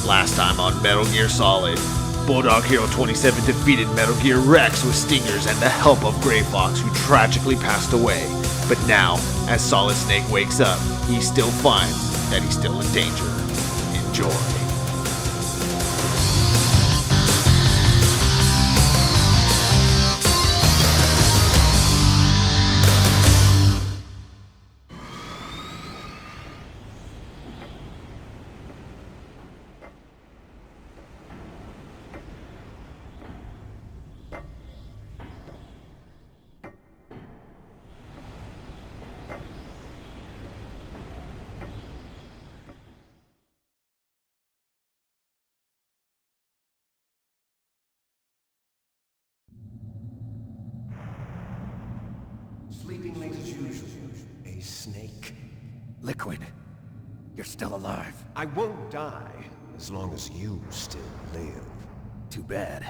Last time on Metal Gear Solid, Bulldog Hero 27 defeated Metal Gear Rex with stingers and the help of Grey Fox, who tragically passed away. But now, as Solid Snake wakes up, he still finds that he's still in danger. Enjoy. Sleeping late as usual. A snake. Liquid, you're still alive. I won't die as long as you still live. Too bad.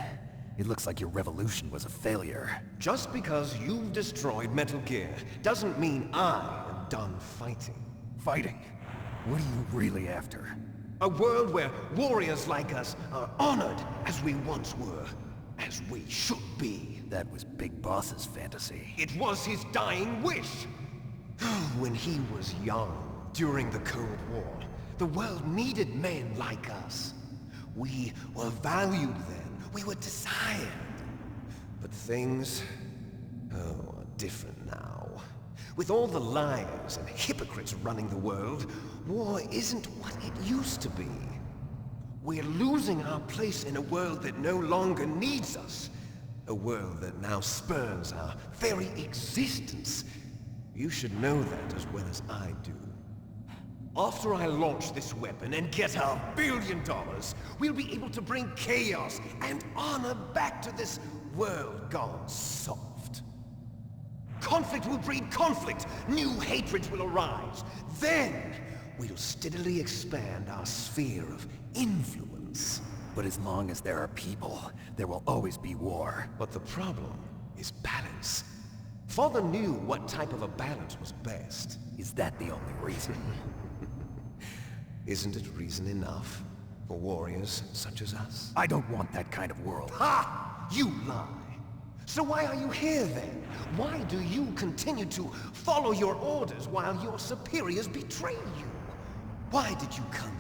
It looks like your revolution was a failure. Just because you've destroyed Metal Gear doesn't mean I am done fighting. Fighting? What are you really after? A world where warriors like us are honored as we once were, as we should be. That was Big Boss's fantasy. It was his dying wish. When he was young, during the Cold War, the world needed men like us. We were valued then. We were desired. But things, are different now. With all the liars and hypocrites running the world, war isn't what it used to be. We're losing our place in a world that no longer needs us. A world that now spurns our very existence. You should know that as well as I do. After I launch this weapon and get our $1 billion, we'll be able to bring chaos and honor back to this world gone soft. Conflict will breed conflict. New hatreds will arise. Then, we'll steadily expand our sphere of influence. But as long as there are people, there will always be war. But the problem is balance. Father knew what type of a balance was best. Is that the only reason? Isn't it reason enough for warriors such as us? I don't want that kind of world. Ha! You lie! So why are you here then? Why do you continue to follow your orders while your superiors betray you? Why did you come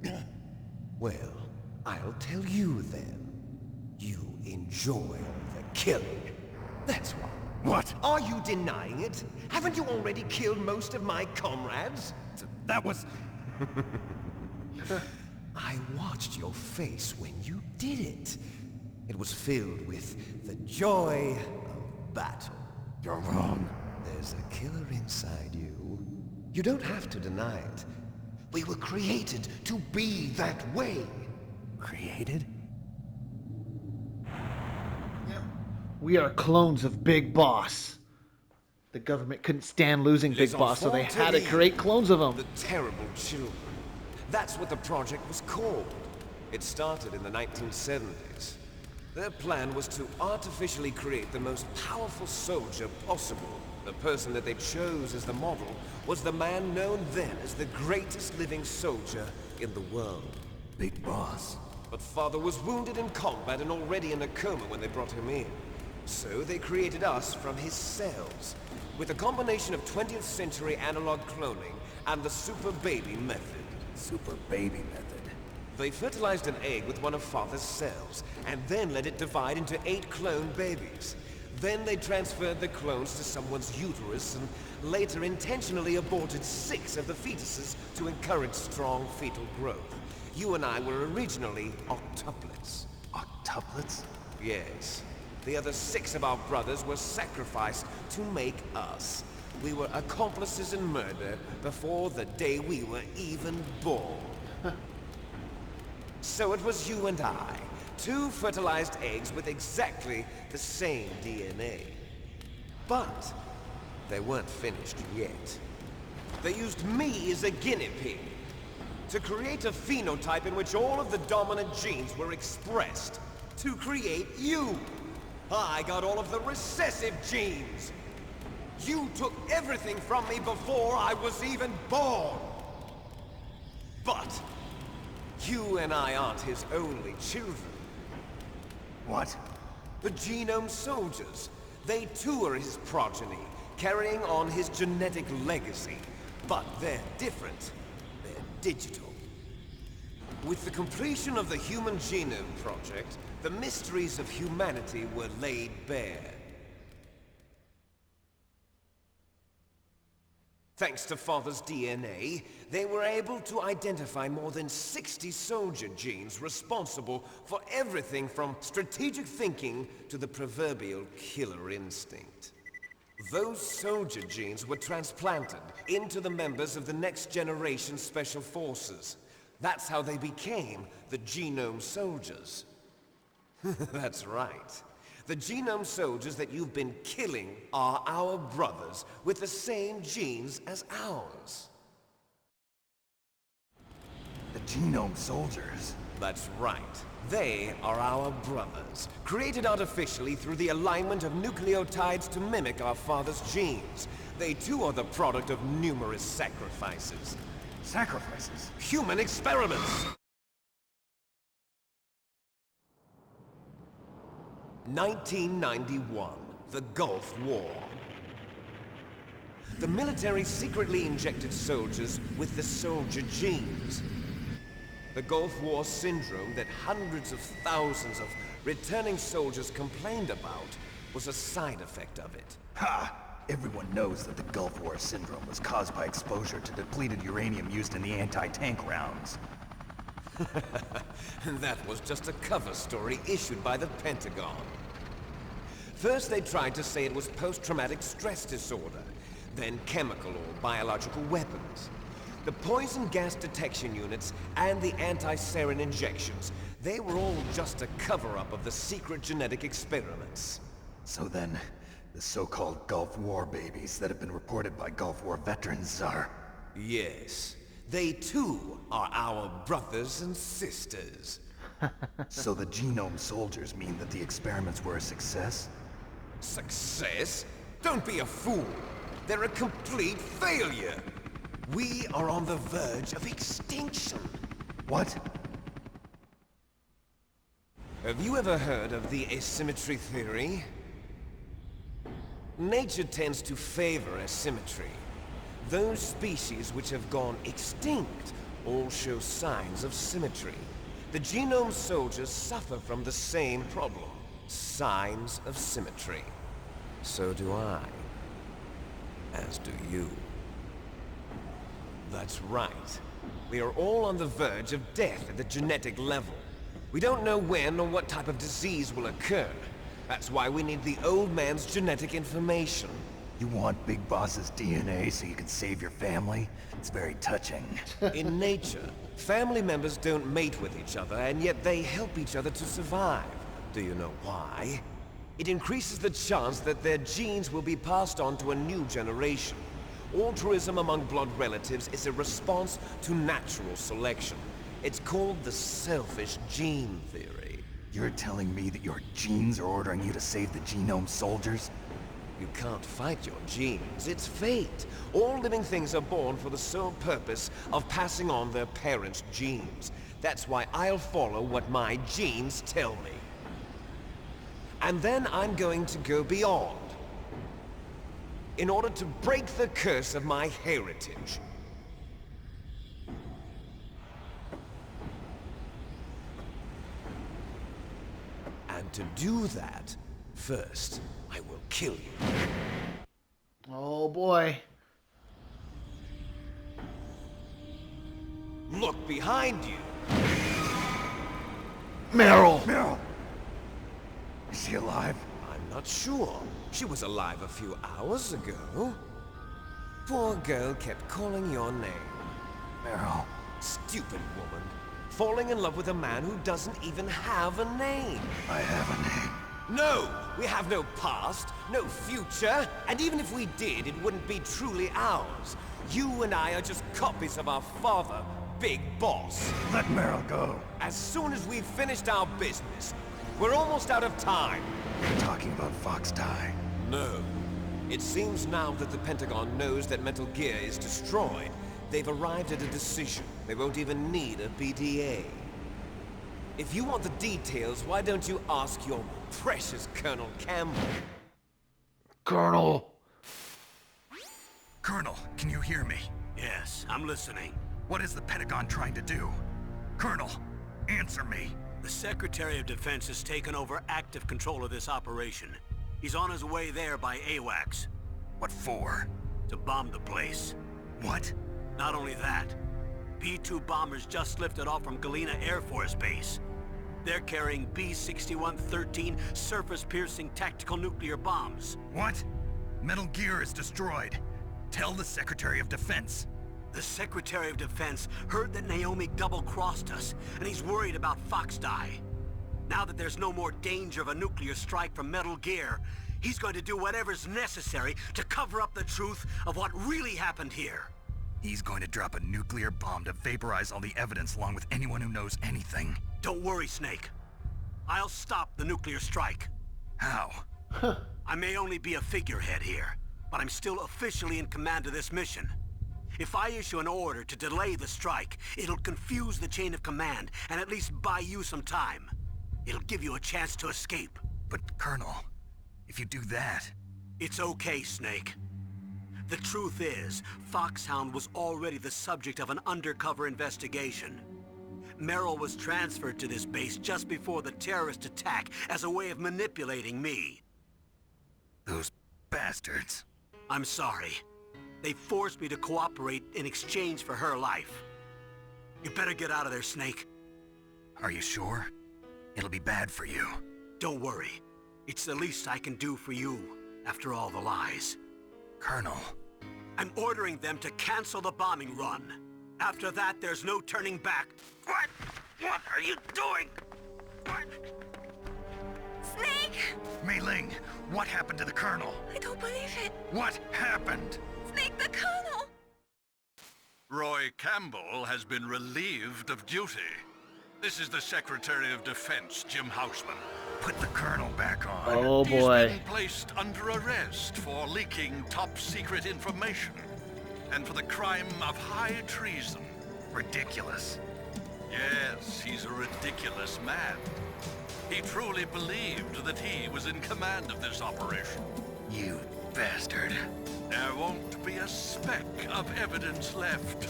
here? Well, I'll tell you then. You enjoy the killing. That's why. What? Are you denying it? Haven't you already killed most of my comrades? That was... I watched your face when you did it. It was filled with the joy of battle. You're wrong. There's a killer inside you. You don't have to deny it. We were created to be that way. Created? We are clones of Big Boss. The government couldn't stand losing Big Boss, so they had to create clones of him. The terrible children. That's what the project was called. It started in the 1970s. Their plan was to artificially create the most powerful soldier possible. The person that they chose as the model was the man known then as the greatest living soldier in the world. Big Boss. But Father was wounded in combat and already in a coma when they brought him in. So they created us from his cells, with a combination of 20th century analog cloning and the super baby method. Super baby method. They fertilized an egg with one of Father's cells, and then let it divide into 8 clone babies. Then they transferred the clones to someone's uterus and later intentionally aborted 6 of the fetuses to encourage strong fetal growth. You and I were originally octuplets. Octuplets? Yes. The other 6 of our brothers were sacrificed to make us. We were accomplices in murder before the day we were even born. So it was you and I, 2 fertilized eggs with exactly the same DNA. But they weren't finished yet. They used me as a guinea pig to create a phenotype in which all of the dominant genes were expressed to create you. I got all of the recessive genes. You took everything from me before I was even born. But You and I aren't his only children. What? The Genome Soldiers. They too are his progeny, carrying on his genetic legacy. But they're different. They're digital. With the completion of the Human Genome Project, the mysteries of humanity were laid bare. Thanks to Father's DNA, they were able to identify more than 60 soldier genes responsible for everything from strategic thinking to the proverbial killer instinct. Those soldier genes were transplanted into the members of the next generation Special Forces. That's how they became the Genome Soldiers. That's right. The Genome Soldiers that you've been killing are our brothers with the same genes as ours. The Genome Soldiers? That's right. They are our brothers, created artificially through the alignment of nucleotides to mimic our father's genes. They too are the product of numerous sacrifices. Sacrifices? Human experiments! 1991, the Gulf War. The military secretly injected soldiers with the soldier genes. The Gulf War syndrome that hundreds of thousands of returning soldiers complained about was a side effect of it. Ha! Everyone knows that the Gulf War syndrome was caused by exposure to depleted uranium used in the anti-tank rounds. That was just a cover story issued by the Pentagon. First they tried to say it was post-traumatic stress disorder, then chemical or biological weapons. The poison gas detection units and the anti-sarin injections, they were all just a cover-up of the secret genetic experiments. So then, the so-called Gulf War babies that have been reported by Gulf War veterans are... Yes. They too are our brothers and sisters. So the Genome Soldiers mean that the experiments were a success? Success? Don't be a fool. They're a complete failure. We are on the verge of extinction. What? Have you ever heard of the asymmetry theory? Nature tends to favor asymmetry. Those species which have gone extinct all show signs of symmetry. The Genome Soldiers suffer from the same problem. Signs of symmetry. So do I. As do you. That's right. We are all on the verge of death at the genetic level. We don't know when or what type of disease will occur. That's why we need the old man's genetic information. You want Big Boss's DNA so you can save your family? It's very touching. In nature, family members don't mate with each other, and yet they help each other to survive. Do you know why? It increases the chance that their genes will be passed on to a new generation. Altruism among blood relatives is a response to natural selection. It's called the selfish gene theory. You're telling me that your genes are ordering you to save the Genome Soldiers? You can't fight your genes. It's fate. All living things are born for the sole purpose of passing on their parents' genes. That's why I'll follow what my genes tell me. And then I'm going to go beyond. In order to break the curse of my heritage. And to do that, first, I will kill you. Oh boy. Look behind you. Meryl! Meryl! Is she alive? I'm not sure. She was alive a few hours ago. Poor girl kept calling your name. Meryl. Stupid woman. Falling in love with a man who doesn't even have a name. I have a name. No! We have no past, no future, and even if we did, it wouldn't be truly ours. You and I are just copies of our father, Big Boss. Let Meryl go. As soon as we've finished our business, we're almost out of time. You're talking about Fox Die. No. It seems now that the Pentagon knows that Metal Gear is destroyed, They've arrived at a decision. They won't even need a PTA. If you want the details, why don't you ask your precious Colonel Campbell? Colonel. Colonel, can you hear me? Yes, I'm listening. What is the Pentagon trying to do? Colonel, answer me. The Secretary of Defense has taken over active control of this operation. He's on his way there by AWACS. What for? To bomb the place. What? Not only that, B-2 bombers just lifted off from Galena Air Force Base. They're carrying B-6113 surface-piercing tactical nuclear bombs. What? Metal Gear is destroyed. Tell the Secretary of Defense. The Secretary of Defense heard that Naomi double-crossed us, and he's worried about Foxdie. Now that there's no more danger of a nuclear strike from Metal Gear, he's going to do whatever's necessary to cover up the truth of what really happened here. He's going to drop a nuclear bomb to vaporize all the evidence along with anyone who knows anything. Don't worry, Snake. I'll stop the nuclear strike. How? I may only be a figurehead here, but I'm still officially in command of this mission. If I issue an order to delay the strike, it'll confuse the chain of command and at least buy you some time. It'll give you a chance to escape. But, Colonel, if you do that... It's okay, Snake. The truth is, Foxhound was already the subject of an undercover investigation. Merrill was transferred to this base just before the terrorist attack as a way of manipulating me. Those bastards. I'm sorry. They forced me to cooperate in exchange for her life. You better get out of there, Snake. Are you sure? It'll be bad for you. Don't worry. It's the least I can do for you, after all the lies. Colonel. I'm ordering them to cancel the bombing run. After that, there's no turning back. What? What are you doing? What? Snake! Mei Ling, what happened to the Colonel? I don't believe it. What happened? Snake, the Colonel! Roy Campbell has been relieved of duty. This is the Secretary of Defense, Jim Houseman. Put the Colonel back on. Oh boy. He's been placed under arrest for leaking top-secret information and for the crime of high treason. Ridiculous. Yes, he's a ridiculous man. He truly believed that he was in command of this operation. You bastard. There won't be a speck of evidence left.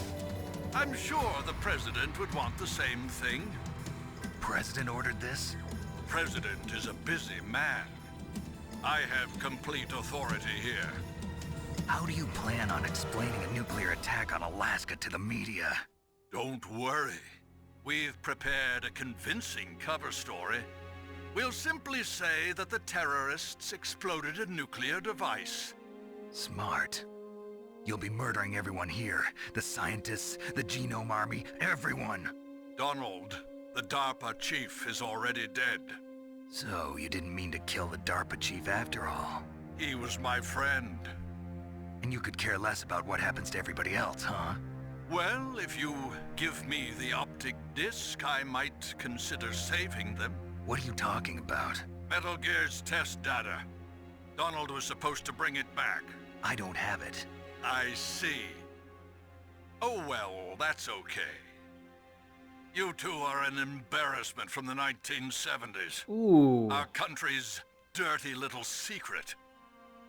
I'm sure the President would want the same thing. President ordered this? President is a busy man. I have complete authority here. How do you plan on explaining a nuclear attack on Alaska to the media? Don't worry. We've prepared a convincing cover story. We'll simply say that the terrorists exploded a nuclear device. Smart. You'll be murdering everyone here. The scientists, the Genome Army, everyone. Donald, the DARPA chief, is already dead. So, you didn't mean to kill the DARPA chief after all. He was my friend. And you could care less about what happens to everybody else, huh? Well, if you give me the optic disc, I might consider saving them. What are you talking about? Metal Gear's test data. Donald was supposed to bring it back. I don't have it. I see. Oh well, that's okay. You two are an embarrassment from the 1970s. Ooh. Our country's dirty little secret.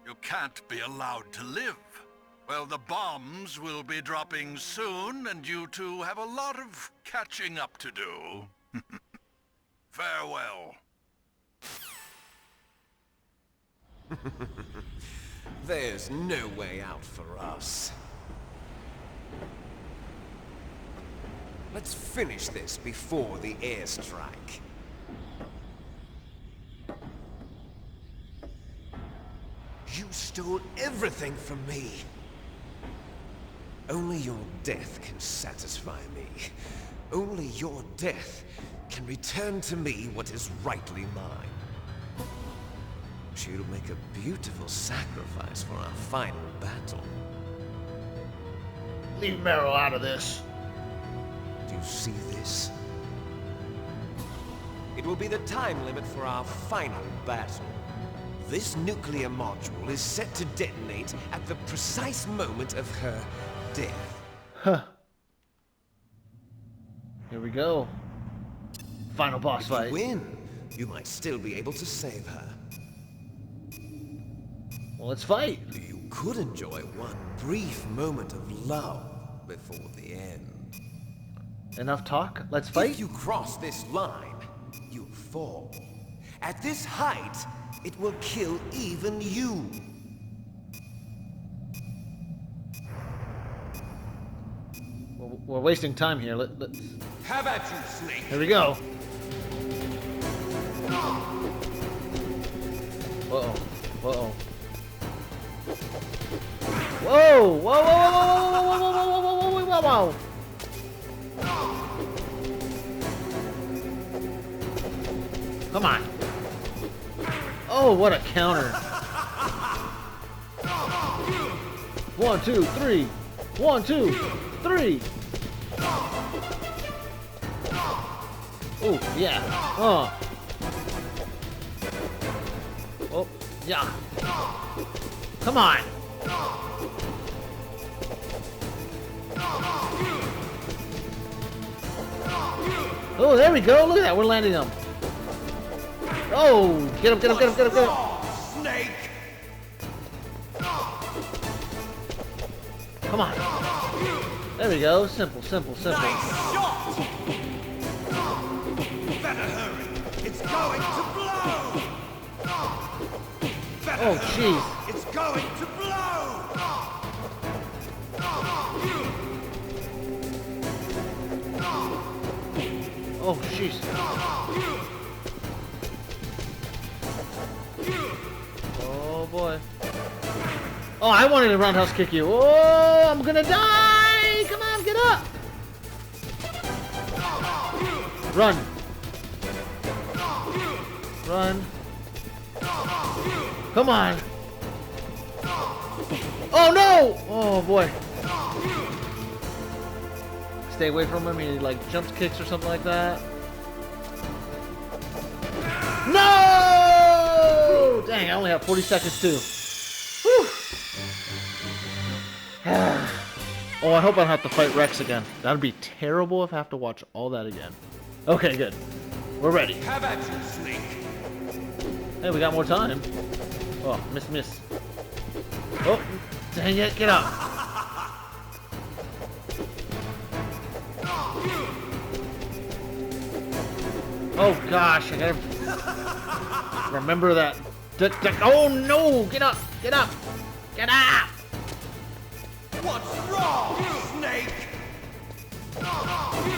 You can't be allowed to live. Well, the bombs will be dropping soon, and you two have a lot of catching up to do. Farewell. There's no way out for us. Let's finish this before the airstrike. You stole everything from me. Only your death can satisfy me. Only your death can return to me what is rightly mine. She'll make a beautiful sacrifice for our final battle. Leave Merrill out of this. Do you see this? It will be the time limit for our final battle. This nuclear module is set to detonate at the precise moment of her death. Huh. Here we go. Final boss If fight. you win, you might still be able to save her. Well, let's fight. You could enjoy one brief moment of love before the end. Enough talk. Let's fight. If you cross this line, you'll fall. At this height, it will kill even you. We're wasting time here. Let's... How about you, Snake? Here we go. Uh-oh. Uh-oh. Whoa! Whoa! Whoa! Whoa! Whoa! Whoa! Whoa! Whoa! Come on. Oh, what a counter. 1, 2, 3. 1, 2, 3. Oh, yeah. Oh, yeah. Come on. Oh, there we go. Look at that. We're landing them. Oh, get him, get him, get him, get him, get him. Snake! Come on. There we go. Simple, simple, simple. Nice shot! Better hurry. It's going to blow! Better Oh, hurry. jeez. It's going to blow! Oh, jeez. Oh, boy. Oh, I wanted to roundhouse kick you. Oh, I'm gonna die! Come on, get up! Run. Run. Come on. Oh, no! Oh, boy. Stay away from him. He, like, jumps kicks or something like that. No! Dang, I only have 40 seconds, too. Whew. Oh, I hope I don't have to fight Rex again. That would be terrible if I have to watch all that again. Okay, good. We're ready. How about you, Snake? Hey, we got more time. Oh, miss. Oh, dang it, get up. Oh gosh, I gotta remember that. Oh no, get up, get up, get up. What's wrong, Snake?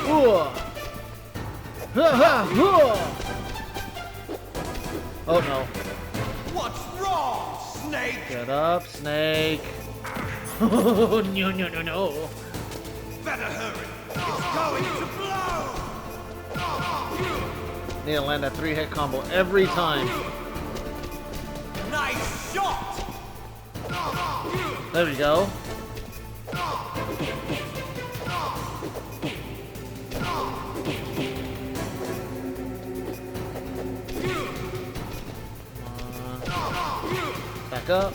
Oh no. What's wrong, Snake? Get up, Snake. Oh, no. Better hurry. It's going to blow! Need to land that 3-hit combo every time. Nice shot! There we go. Back up.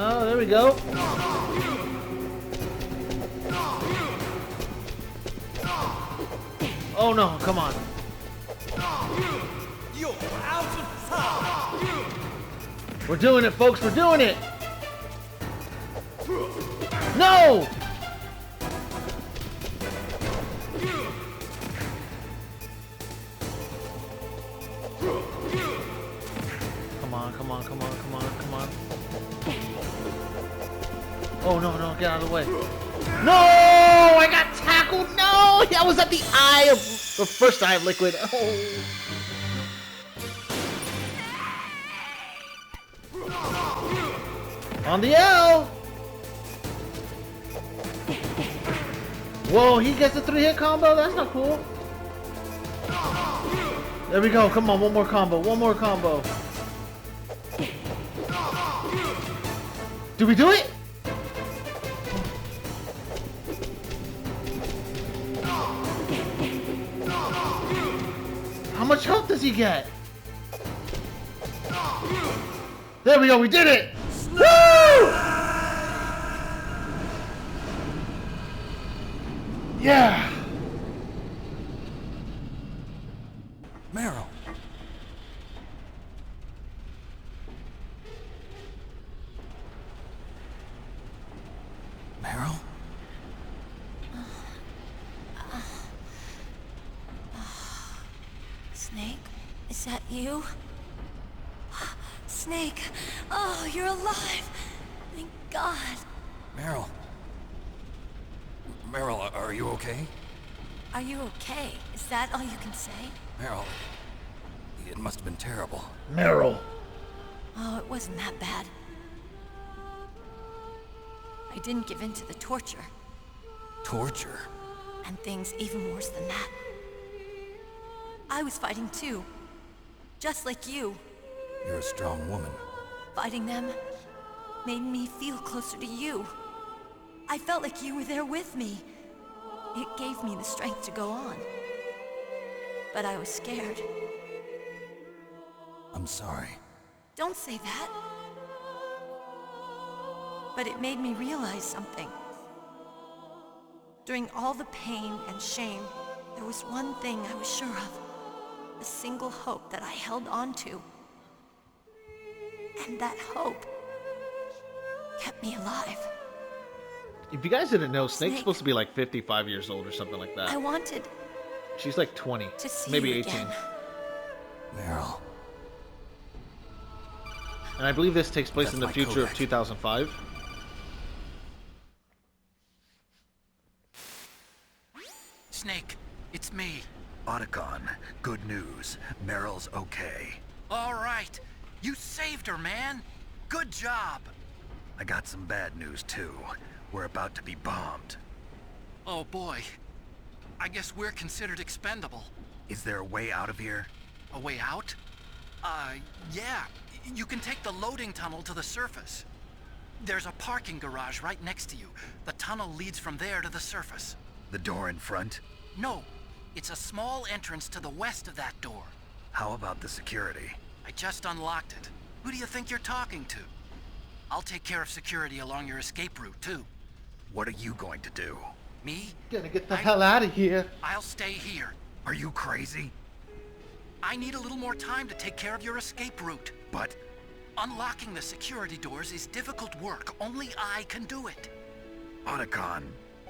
Oh, there we go. Oh no, come on. You're out of time! We're doing it, folks, we're doing it! No! Come on. Oh no, get out of the way. No! I got tackled! No! I was at the eye of the first eye of liquid. Oh. On the L! Whoa, he gets a 3-hit combo? That's not cool. There we go, come on, one more combo. Did we do it? How much health does he get? There we go, we did it! Woo! Yeah. Meryl. Meryl? Snake, is that you? Snake, oh, you're alive. Thank God. Meryl. Meryl, are you okay? Are you okay? Is that all you can say? Meryl, it must have been terrible. Meryl. Oh, it wasn't that bad. I didn't give in to the torture. Torture? And things even worse than that. I was fighting too. Just like you. You're a strong woman. Fighting them made me feel closer to you. I felt like you were there with me. It gave me the strength to go on. But I was scared. I'm sorry. Don't say that. But it made me realize something. During all the pain and shame, there was one thing I was sure of. A single hope that I held on to. And that hope kept me alive. If you guys didn't know, Snake's Snake. supposed to be like 55 years old or something like I that. wanted She's like 20, to see maybe you 18. again. Meryl. And I believe this takes place That's in the my future of codec. 2005. Snake, it's me. Otacon, good news. Meryl's okay. All right. You saved her, man. Good job. I got some bad news, too. We're about to be bombed. Oh, boy. I guess we're considered expendable. Is there a way out of here? A way out? Yeah. You can take the loading tunnel to the surface. There's a parking garage right next to you. The tunnel leads from there to the surface. The door in front? No, it's a small entrance to the west of that door. How about the security? I just unlocked it. Who do you think you're talking to? I'll take care of security along your escape route, too. What are you going to do? Me? Gonna get the hell out of here. I'll stay here. Are you crazy? I need a little more time to take care of your escape route. But Unlocking the security doors is difficult work. Only I can do it. Otacon.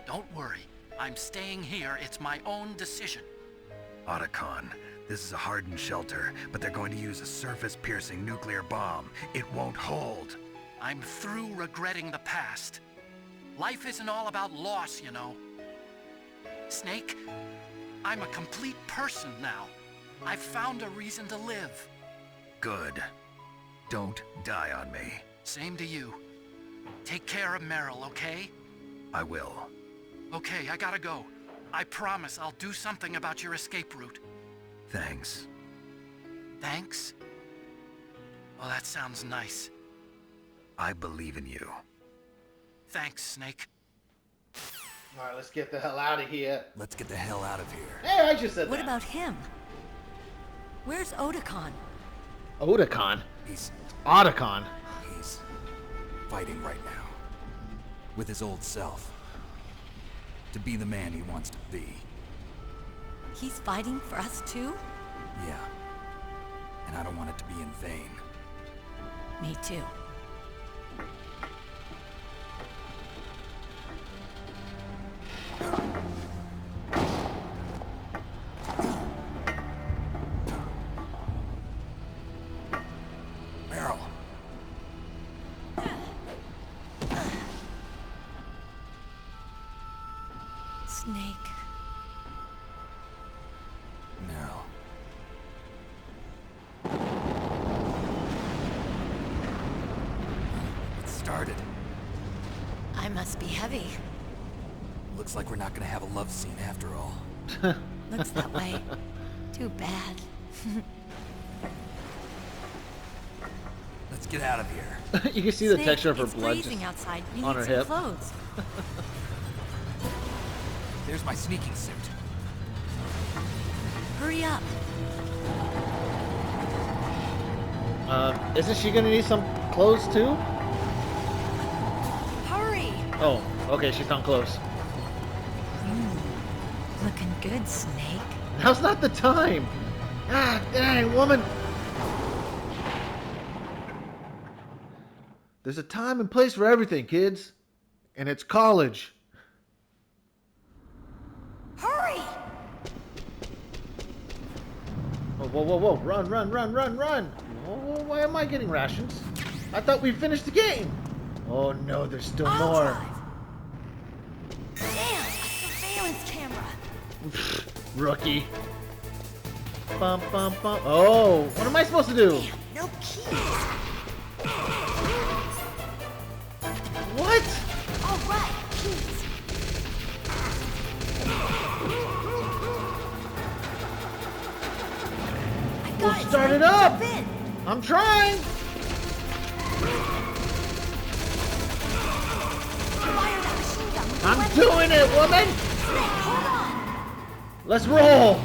Don't worry. I'm staying here. It's my own decision. Otacon, this is a hardened shelter, but they're going to use a surface-piercing nuclear bomb. It won't hold. I'm through regretting the past. Life isn't all about loss, you know. Snake, I'm a complete person now. I've found a reason to live. Good. Don't die on me. Same to you. Take care of Meryl, okay? I will. Okay, I gotta go. I promise I'll do something about your escape route. Thanks. Thanks? Oh, that sounds nice. I believe in you. Thanks, Snake. Alright, let's get the hell out of here. Let's get the hell out of here. Hey, I just said What that. about him? Where's Otacon? Otacon? He's Otacon. fighting right now. With his old self. To be the man he wants to be. He's fighting for us too? Yeah. And I don't want it to be in vain. Me too. Meryl. Snake. Meryl. It started. I must be heavy. Looks like we're not gonna have a love scene after all. Looks that way. Too bad. Let's get out of here. You can see the Snake, texture of her it's blood freezing just outside. You on need her some hip. clothes. There's my sneaking suit. Hurry up. Isn't she gonna need some clothes too? Oh, okay, she's not close. Looking good, Snake. Now's not the time. Ah, dang, woman. There's a time and place for everything, kids. And it's college. Hurry! Whoa, whoa, whoa, whoa. Run, run, run, run, run. Whoa, why am I getting rations? I thought we finished the game. Oh, no, there's still I'll more. drive. Damn, a surveillance camera. Rookie. Bum, bum, bum. Oh, what am I supposed to do? Damn, no keys. What? All right, keys. I got Well, it. start Snake. it up. Jump in. I'm trying. Fire that machine gun with the I'm weapon. doing it, woman. Snake, hold on. Let's roll.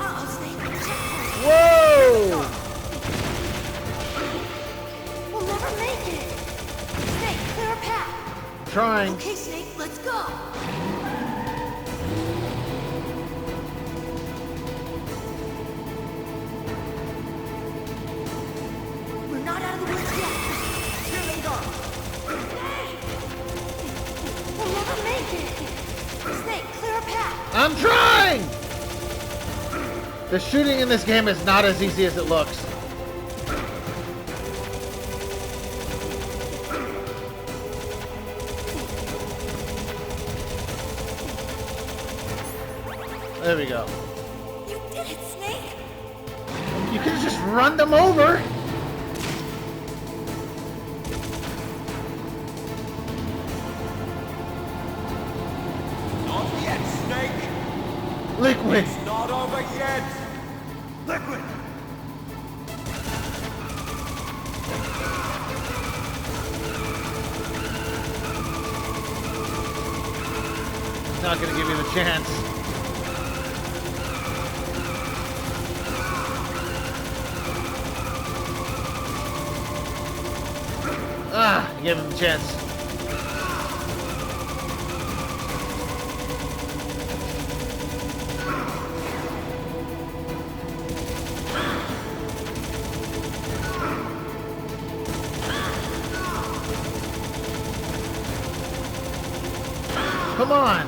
Uh-oh, Snake. Checkpoint. Whoa. We'll never make it. Snake, clear a path. Trying. Okay, Snake, let's go. We're not out of the woods yet. Here they go. We'll never make it. Snake, clear a path. I'm trying. The shooting in this game is not as easy as it looks. There we go. You did it, Snake. You could have just run them over. Not yet, Snake! Liquid. It's not over yet! Liquid! Not gonna give you the chance. Ah, you gave him the chance. Come on.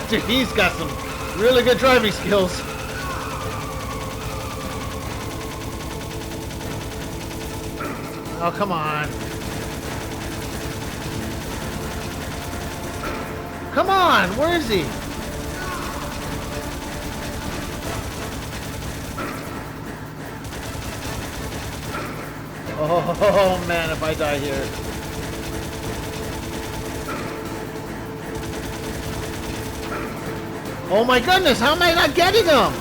Dude, he's got some really good driving skills. Oh, come on. Come on, where is he? Oh man, if I die here. Oh my goodness, how am I not getting them?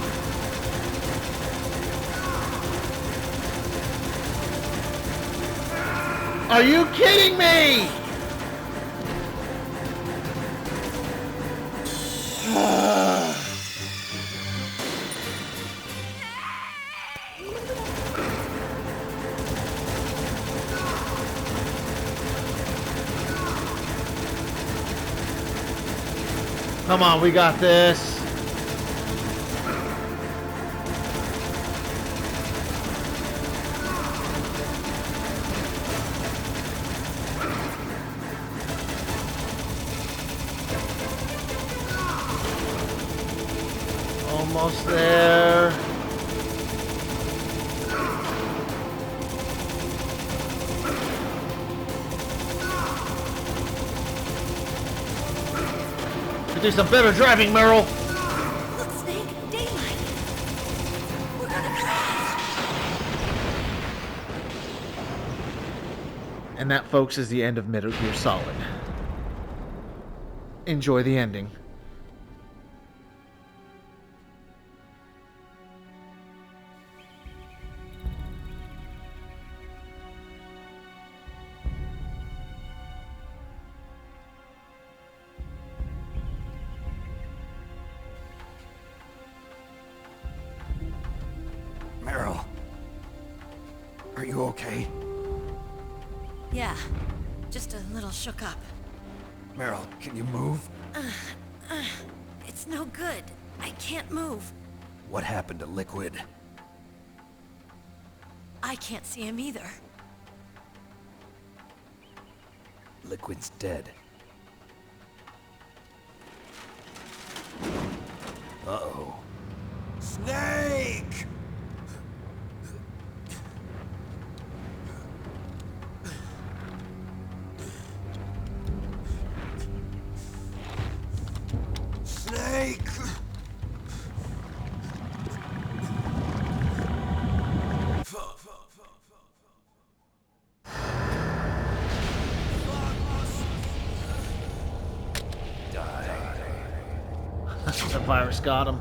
Are you kidding me? Come on, we got this. Almost there. Could do some better driving, Merrill. Look, Snake, daylight. We're gonna crash. And that, folks, is the end of Metal Gear Solid. Enjoy the ending. Meryl, are you okay? Yeah, just a little shook up. Meryl, can you move? It's no good. I can't move. What happened to Liquid? I can't see him either. Liquid's dead. Uh-oh. Snake! Snake! The virus got him.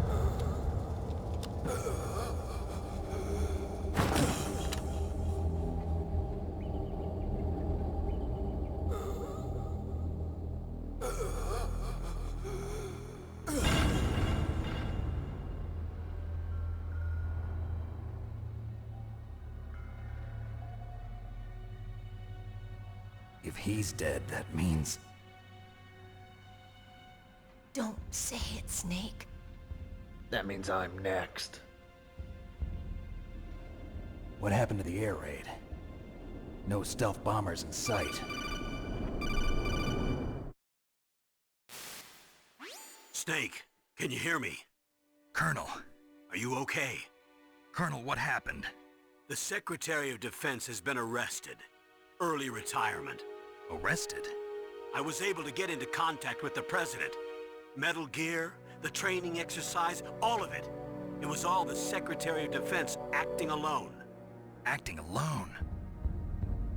If he's dead, that means... Don't say it, Snake. That means I'm next. What happened to the air raid? No stealth bombers in sight. Snake, can you hear me? Colonel. Are you okay? Colonel, what happened? The Secretary of Defense has been arrested. Early retirement. Arrested? I was able to get into contact with the President. Metal Gear, the training exercise, all of it. It was all the Secretary of Defense acting alone. Acting alone?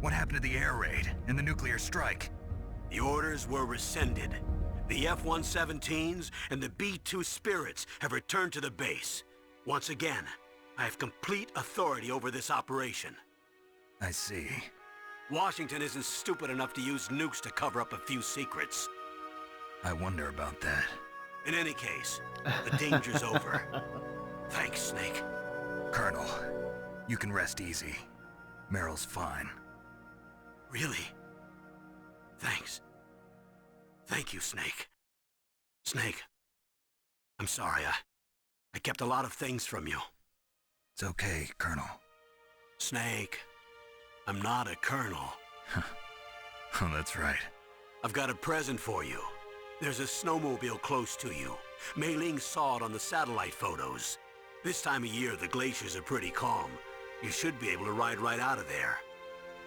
What happened to the air raid and the nuclear strike? The orders were rescinded. The F-117s and the B-2 Spirits have returned to the base. Once again, I have complete authority over this operation. I see. Washington isn't stupid enough to use nukes to cover up a few secrets. I wonder about that. In any case, the danger's over. Thanks, Snake. Colonel, you can rest easy. Meryl's fine. Really? Thanks. Thank you, Snake. Snake, I'm sorry. I kept a lot of things from you. It's okay, Colonel. Snake, I'm not a colonel. Oh, that's right. I've got a present for you. There's a snowmobile close to you. Mei Ling saw it on the satellite photos. This time of year, the glaciers are pretty calm. You should be able to ride right out of there.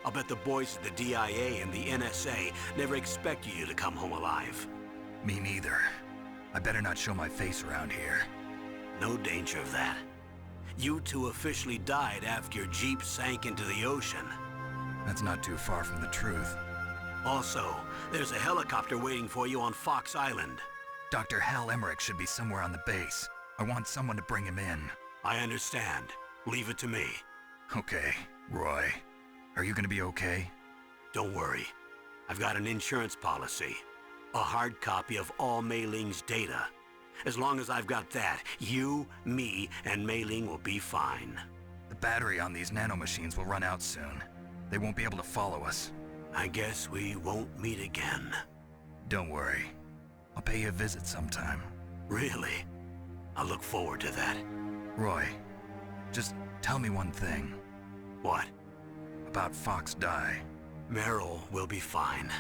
I'll bet the boys at the DIA and the NSA never expected you to come home alive. Me neither. I better not show my face around here. No danger of that. You two officially died after your Jeep sank into the ocean. That's not too far from the truth. Also, there's a helicopter waiting for you on Fox Island. Dr. Hal Emmerich should be somewhere on the base. I want someone to bring him in. I understand. Leave it to me. Okay, Roy. Are you gonna be okay? Don't worry. I've got an insurance policy. A hard copy of all Mei Ling's data. As long as I've got that, you, me, and Mei Ling will be fine. The battery on these nanomachines will run out soon. They won't be able to follow us. I guess we won't meet again. Don't worry. I'll pay you a visit sometime. Really? I look forward to that. Roy, just tell me one thing. What? About Fox Die. Meryl will be fine.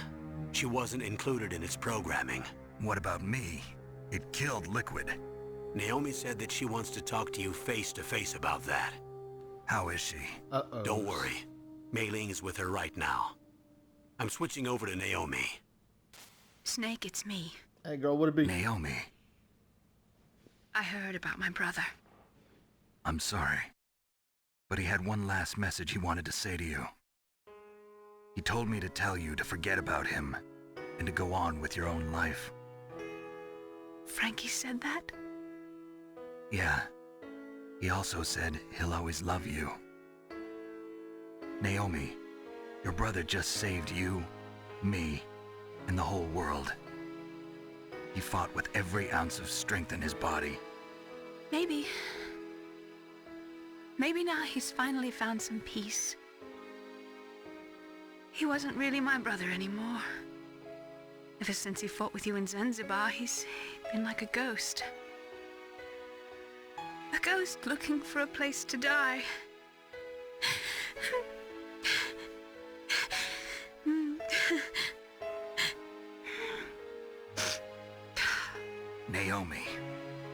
She wasn't included in its programming. What about me? It killed Liquid. Naomi said that she wants to talk to you face to face about that. How is she? Uh-oh. Don't worry. Mei Ling is with her right now. I'm switching over to Naomi. Snake, it's me. Hey, girl, what it be? Naomi. I heard about my brother. I'm sorry. But he had one last message he wanted to say to you. He told me to tell you to forget about him and to go on with your own life. Frankie said that? Yeah. He also said he'll always love you. Naomi, your brother just saved you, me, and the whole world. He fought with every ounce of strength in his body. Maybe now he's finally found some peace. He wasn't really my brother anymore. Ever since he fought with you in Zanzibar, he's been like a ghost. A ghost looking for a place to die. Naomi,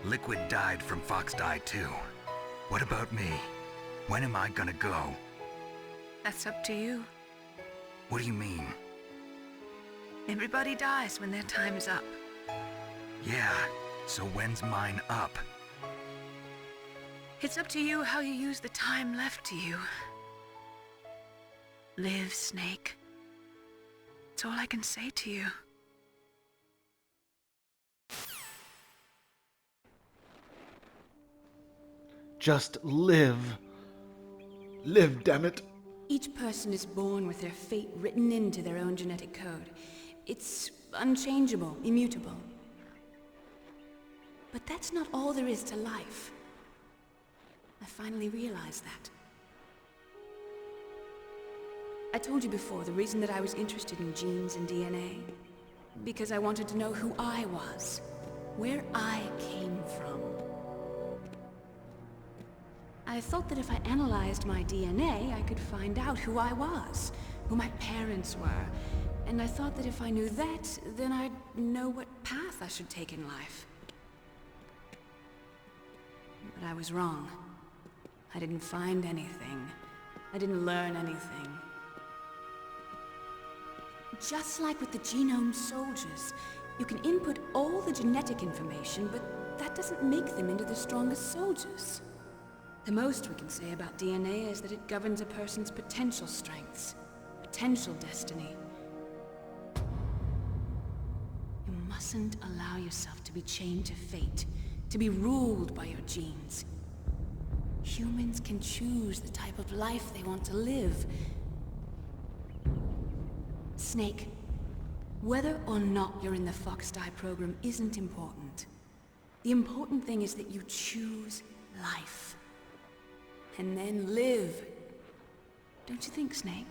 Liquid died from Fox Die too. What about me? When am I gonna go? That's up to you. What do you mean? Everybody dies when their time's up. Yeah, so when's mine up? It's up to you how you use the time left to you. Live, Snake. That's all I can say to you. Just live. Live, damn it. Each person is born with their fate written into their own genetic code. It's unchangeable, immutable. But that's not all there is to life. I finally realized that. I told you before the reason that I was interested in genes and DNA. Because I wanted to know who I was, where I came from. I thought that if I analyzed my DNA, I could find out who I was, who my parents were. And I thought that if I knew that, then I'd know what path I should take in life. But I was wrong. I didn't find anything. I didn't learn anything. Just like with the genome soldiers, you can input all the genetic information, but that doesn't make them into the strongest soldiers. The most we can say about DNA is that it governs a person's potential strengths, potential destiny. You mustn't allow yourself to be chained to fate, to be ruled by your genes. Humans can choose the type of life they want to live. Snake, whether or not you're in the Fox Die program isn't important. The important thing is that you choose life. And then live. Don't you think, Snake?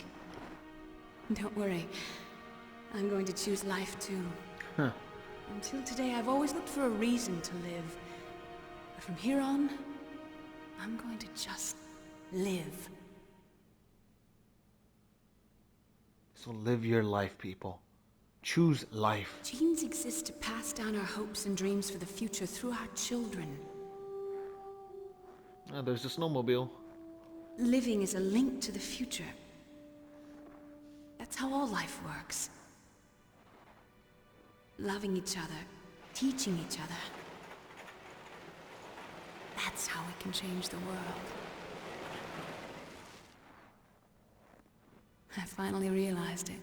Don't worry. I'm going to choose life too. Huh. Until today, I've always looked for a reason to live. But from here on, I'm going to just live. So live your life, people. Choose life. Genes exist to pass down our hopes and dreams for the future through our children. Oh, there's a snowmobile. Living is a link to the future. That's how all life works. Loving each other, teaching each other. That's how we can change the world. I finally realized it.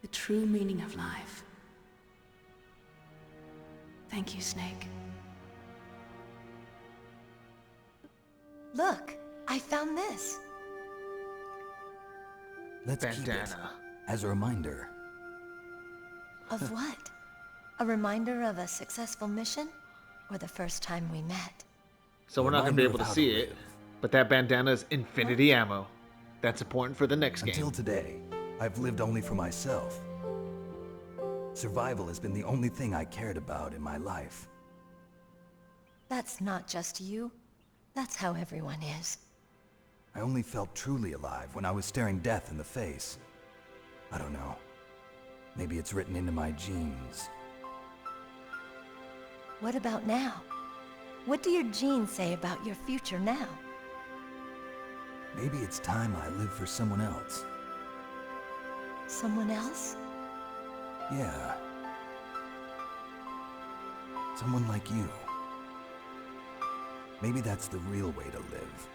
The true meaning of life. Thank you, Snake. Look, I found this. Let's keep it Bandana. as a reminder. Of what? A reminder of a successful mission? Or the first time we met? So we're not going to be Reminder able to of how see to it, live. but that bandana is infinity ammo. That's important for the next Until game. today, I've lived only for myself. Survival has been the only thing I cared about in my life. That's not just you. That's how everyone is. I only felt truly alive when I was staring death in the face. I don't know. Maybe it's written into my genes. What about now? What do your genes say about your future now? Maybe it's time I live for someone else. Someone else? Yeah. Someone like you. Maybe that's the real way to live.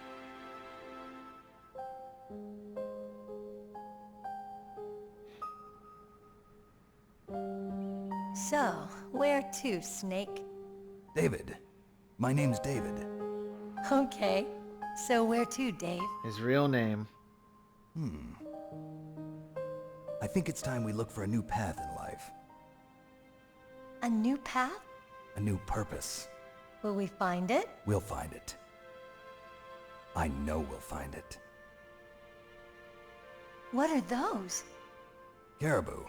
to, Snake? David. My name's David. Okay. So where to, Dave? His real name. I think it's time we look for a new path in life. A new path? A new purpose. Will we find it? We'll find it. I know we'll find it. What are those? Caribou.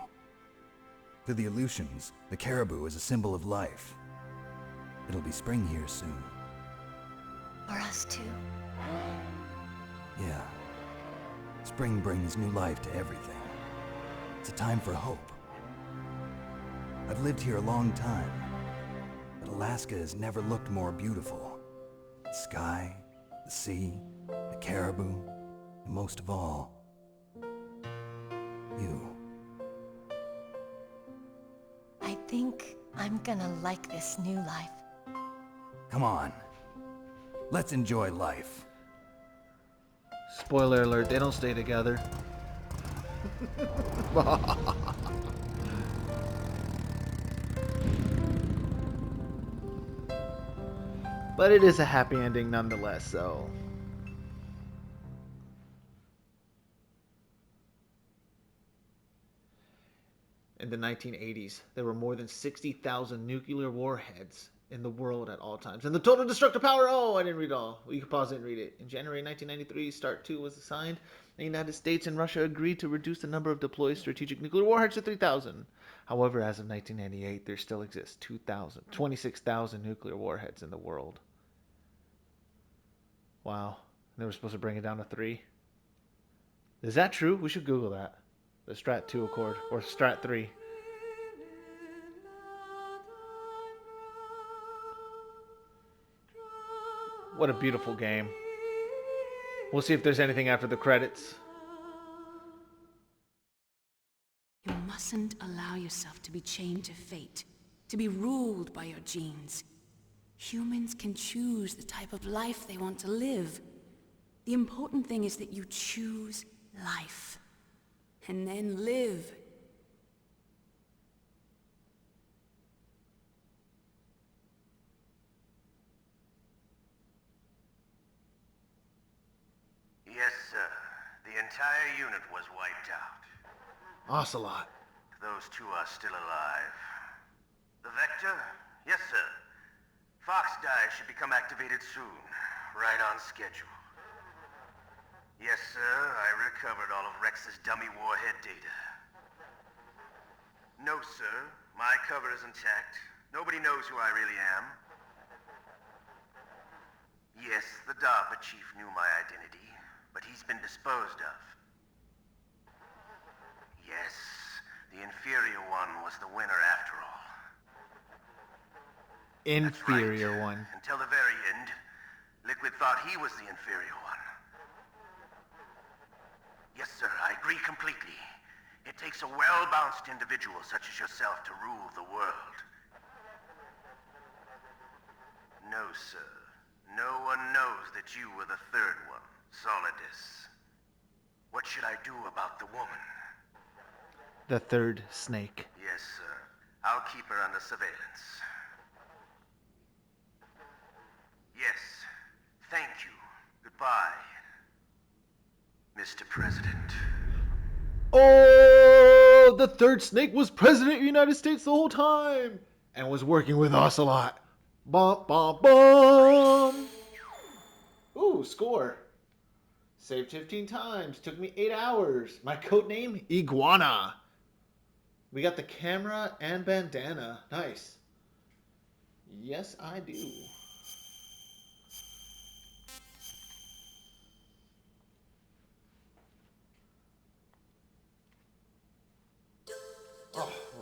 To the Aleutians, the caribou is a symbol of life. It'll be spring here soon. For us too. Yeah. Spring brings new life to everything. It's a time for hope. I've lived here a long time, but Alaska has never looked more beautiful. The sky, the sea, the caribou, and most of all, you. I think I'm gonna like this new life. Come on. Let's enjoy life. Spoiler alert, they don't stay together. But it is a happy ending nonetheless, so. In the 1980s, there were more than 60,000 nuclear warheads in the world at all times. And the total destructive power, oh, I didn't read it all. Well, you can pause it and read it. In January 1993, START 2 was assigned. The United States and Russia agreed to reduce the number of deployed strategic nuclear warheads to 3,000. However, as of 1998, there still exists 26,000 nuclear warheads in the world. Wow. They were supposed to bring it down to 3. Is that true? We should Google that. The Strat 2 Accord, or Strat 3. What a beautiful game. We'll see if there's anything after the credits. You mustn't allow yourself to be chained to fate, to be ruled by your genes. Humans can choose the type of life they want to live. The important thing is that you choose life. And then live. Yes, sir. The entire unit was wiped out. Ocelot. Those two are still alive. The Vector? Yes, sir. Foxdie should become activated soon. Right on schedule. Yes, sir. I recovered all of Rex's dummy warhead data. No, sir. My cover is intact. Nobody knows who I really am. Yes, the DARPA chief knew my identity, but he's been disposed of. Yes, the inferior one was the winner after all. Inferior one. Until the very end, Liquid thought he was the inferior one. Yes, sir, I agree completely. It takes a well-balanced individual such as yourself to rule the world. No, sir. No one knows that you were the third one, Solidus. What should I do about the woman? The third snake. Yes, sir. I'll keep her under surveillance. Yes. Thank you. Goodbye, Mr. President. Oh, the third snake was president of the United States the whole time and was working with Ocelot. Bum, bum, bum. Ooh, score. Saved 15 times. Took me 8 hours. My code name, Iguana. We got the camera and bandana. Nice. Yes, I do.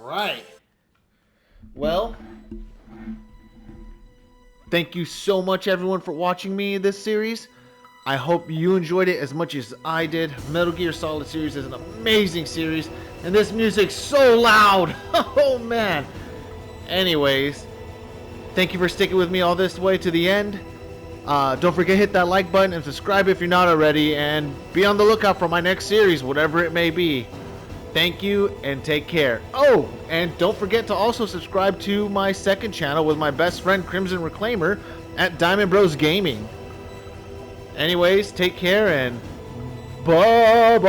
Right. Well, thank you so much, everyone, for watching me in this series. I hope you enjoyed it as much as I did. Metal Gear Solid series is an amazing series, and this music's so loud. Oh, man. Anyways, thank you for sticking with me all this way to the end. Don't forget to hit that like button and subscribe if you're not already, and be on the lookout for my next series, whatever it may be. Thank you and take care. Oh, and don't forget to also subscribe to my second channel with my best friend Crimson Reclaimer at Diamond Bros Gaming. Anyways, take care and bye-bye.